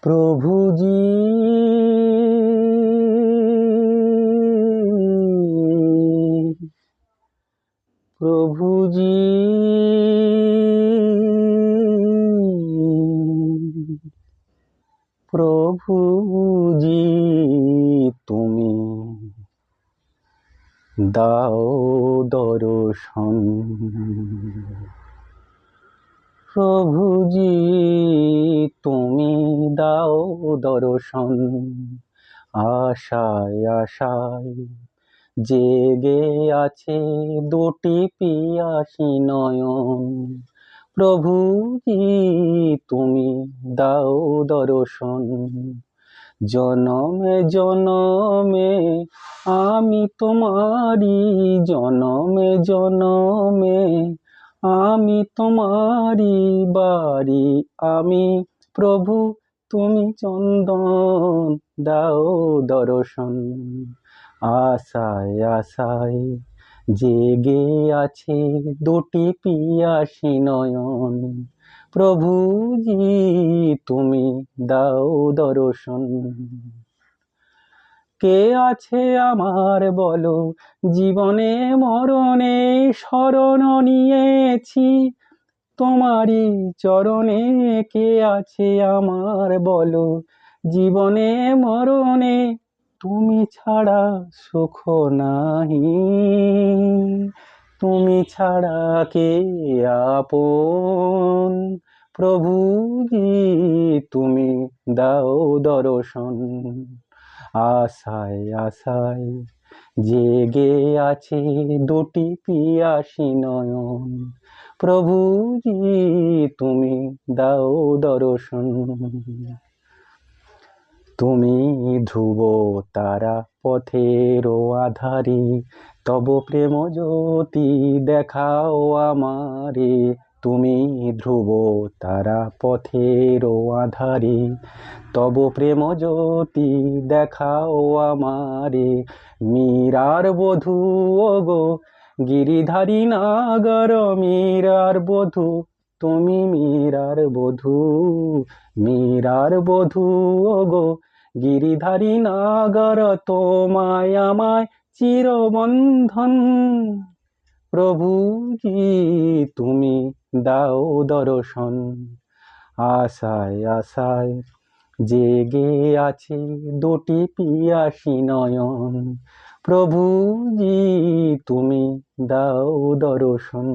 প্রভুজি প্রভুজি প্রভুজি তুমি দাও দর্শন। প্রভুজি তুমি দাও দর্শন। আশায় আশায় জেগে আছে দুটি পিয়াসী নয়ন। প্রভুজি তুমি দাও দর্শন। জনমে জনমে আমি তোমারি, জনমে জনমে আমি তোমারি বাড়ি আমি। প্রভু তুমি চন্দন দাও দর্শন। আশায় আশায় জেগে আছে দুটি পিয়াসী নয়ন। প্রভুজি তুমি দাও দর্শন। কে আছে আমার বলো, জীবনে মরণে শরণ নিয়েছি তোমারি চরণে। কে আছে আমার বলো, জীবনে মরণে তুমি ছাড়া সুখ নাহি। তুমি ছাড়া কে আপন। প্রভুজি তুমি দাও দর্শন। আশায় আশায় জেগে আছে দুটি পিয়াসী নয়ন। প্রভুজি তুমি দাও দর্শন। তুমি ধ্রুব তারা পথের আধারে, তব প্রেম জ্যোতি দেখাও আমারে। তুমি ধ্রুব তারা পথের আধারে, তব প্রেম জ্যোতি দেখাও আমারে। মীরার বধূ ওগো গিরিধারী নাগর, মীরার বধূ তুমি মীরার বধূ। মীরার বধূ ওগো গিরিধারী নাগর, তোমায় আমায় চিরবন্ধন। প্রভুজি তুমি দাও দর্শন। আশায় আশায় জেগে আছে দুটি পিয়াসী নয়ন। প্রভুজি তুমি দাও দর্শন।